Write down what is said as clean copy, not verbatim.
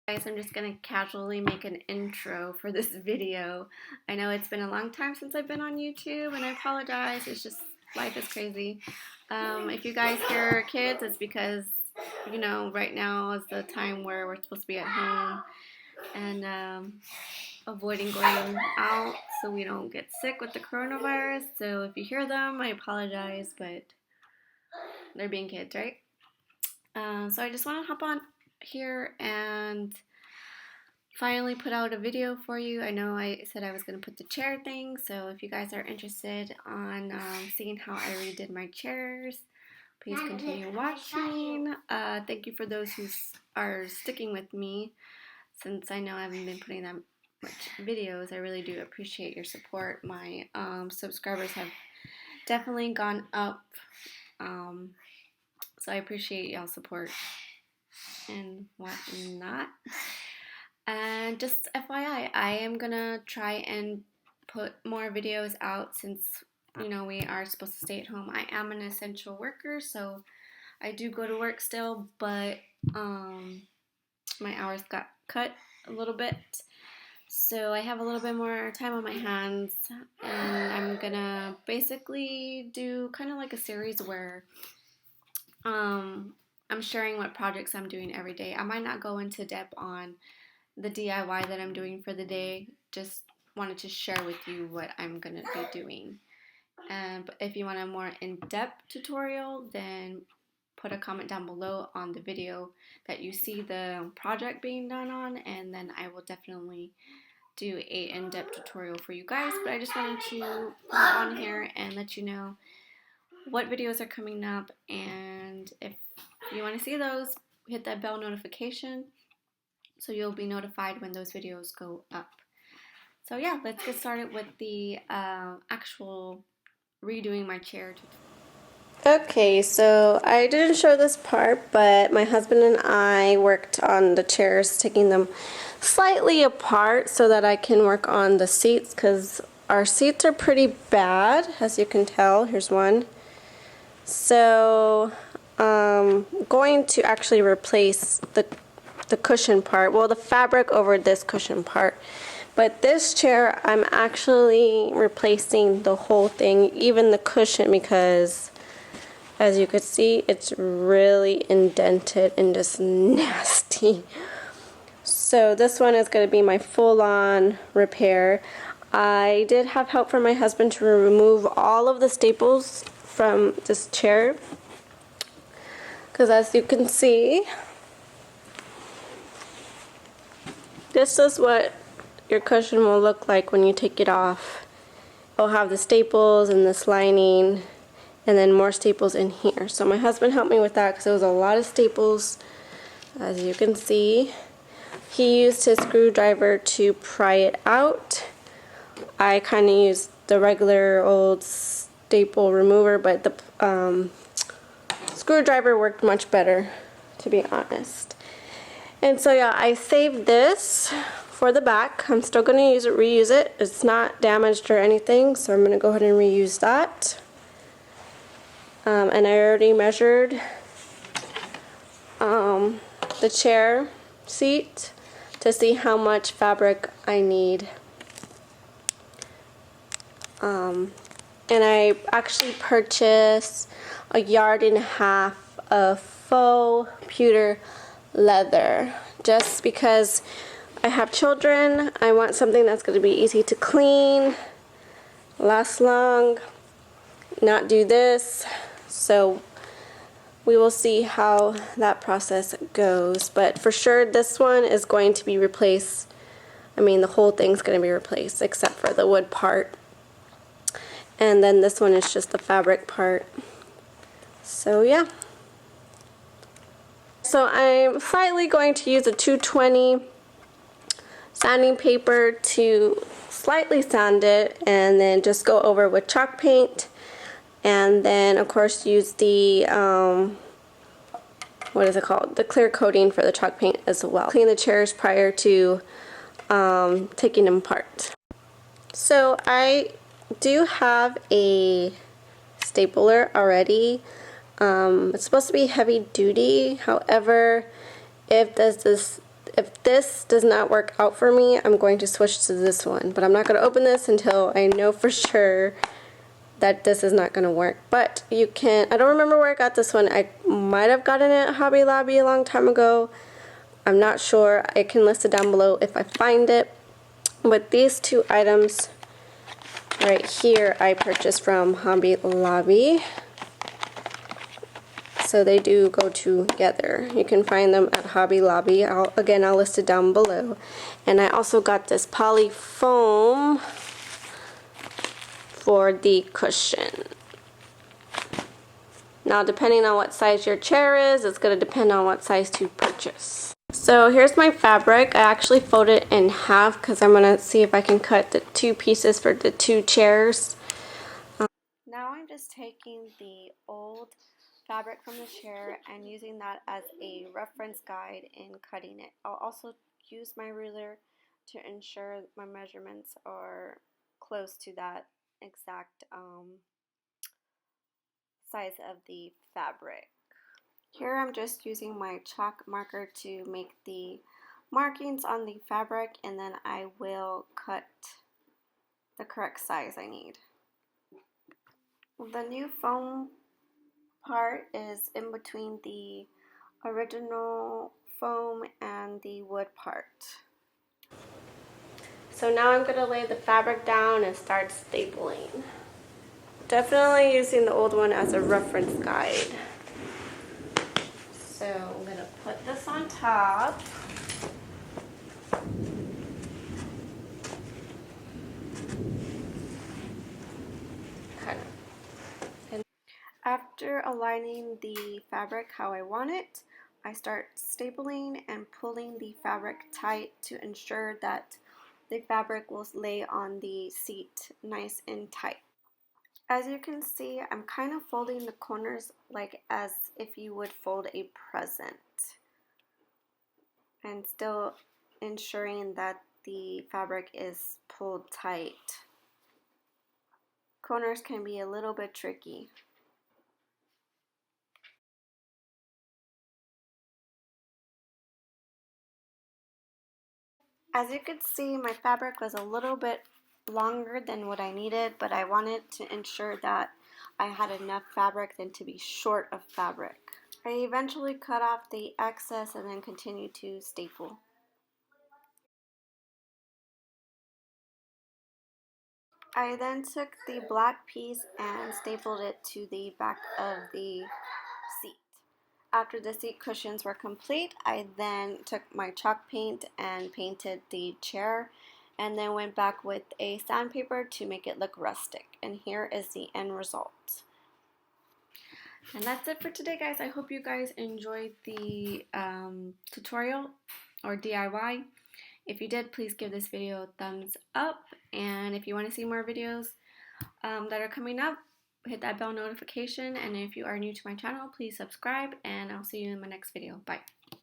Guys, I'm just gonna casually make an intro for this video. I know it's been a long time since I've been on YouTube, and I apologize. It's just life is crazy. If you guys hear kids, it's because right now is the time where we're supposed to be at home and avoiding going out so we don't get sick with the coronavirus. So if you hear them, I apologize, but they're being kids, right? So I just want to hop on here and finally put out a video for you. I know I said I was going to put the chair thing, so if you guys are interested on seeing how I redid my chairs, please continue watching. Thank you for those who are sticking with me, since I know I haven't been putting that much videos. I really do appreciate your support. My subscribers have definitely gone up, so I appreciate y'all's support and whatnot. And just FYI, I am gonna try and put more videos out since we are supposed to stay at home. I am an essential worker, so I do go to work still, but my hours got cut a little bit, so I have a little bit more time on my hands, and I'm gonna basically do kind of like a series where I'm sharing what projects I'm doing every day. I might not go into depth on the DIY that I'm doing for the day. Just wanted to share with you what I'm gonna be doing. But if you want a more in-depth tutorial, then put a comment down below on the video that you see the project being done on, and then I will definitely do a in-depth tutorial for you guys. But I just wanted to put on here and let you know what videos are coming up, and if you want to see those, hit that bell notification so you'll be notified when those videos go up. So yeah, let's get started with the actual redoing my chair tutorial. Okay, so I didn't show this part, but my husband and I worked on the chairs, taking them slightly apart so that I can work on the seats, because our seats are pretty bad, as you can tell. Here's one. So going to actually replace the cushion part, well, the fabric over this cushion part. But this chair, I'm actually replacing the whole thing, even the cushion, because as you could see, it's really indented and just nasty. So this one is going to be my full-on repair. I did have help from my husband to remove all of the staples from this chair, because as you can see, this is what your cushion will look like when you take it off. It'll have the staples and this lining, and then more staples in here. So my husband helped me with that because it was a lot of staples, as you can see. He used his screwdriver to pry it out. I kind of used the regular old staple remover, but the screwdriver worked much better, to be honest. And so yeah, I saved this for the back. I'm still going to reuse it. It's not damaged or anything, so I'm going to go ahead and reuse that. And I already measured the chair seat to see how much fabric I need. And I actually purchased 1.5 yards of faux pewter leather, just because I have children. I want something that's going to be easy to clean, last long, not do this. So we will see how that process goes, but for sure this one is going to be replaced. I mean, the whole thing's going to be replaced except for the wood part, and then this one is just the fabric part. So yeah. So I'm slightly going to use a 220 sanding paper to slightly sand it, and then just go over with chalk paint, and then of course use the what is it called, the clear coating for the chalk paint as well. Clean the chairs prior to taking them apart. So I do have a stapler already. It's supposed to be heavy duty. However, if this if this does not work out for me, I'm going to switch to this one. But I'm not going to open this until I know for sure that this is not going to work. But you can, I don't remember where I got this one. I might have gotten it at Hobby Lobby a long time ago. I'm not sure. I can list it down below if I find it. But these two items right here I purchased from Hobby Lobby. So they do go together. You can find them at Hobby Lobby. I'll list it down below. And I also got this poly foam for the cushion. Now, depending on what size your chair is, it's going to depend on what size to purchase. So here's my fabric. I actually folded it in half because I'm going to see if I can cut the two pieces for the two chairs. Now I'm just taking the old fabric from the chair and using that as a reference guide in cutting it. I'll also use my ruler to ensure my measurements are close to that exact size of the fabric. Here I'm just using my chalk marker to make the markings on the fabric, and then I will cut the correct size I need. The new foam part is in between the original foam and the wood part. So now I'm going to lay the fabric down and start stapling. Definitely using the old one as a reference guide. So I'm going to put this on top. And after aligning the fabric how I want it, I start stapling and pulling the fabric tight to ensure that the fabric will lay on the seat nice and tight. As you can see, I'm kind of folding the corners like as if you would fold a present, and still ensuring that the fabric is pulled tight. Corners can be a little bit tricky. As you can see, my fabric was a little bit longer than what I needed, but I wanted to ensure that I had enough fabric than to be short of fabric. I eventually cut off the excess and then continued to staple. I then took the black piece and stapled it to the back of the seat. After the seat cushions were complete, I then took my chalk paint and painted the chair, and then went back with a sandpaper to make it look rustic. And here is the end result. And that's it for today, guys. I hope you guys enjoyed the tutorial or DIY. If you did, please give this video a thumbs up. And if you want to see more videos that are coming up, hit that bell notification. And if you are new to my channel, please subscribe. And I'll see you in my next video. Bye.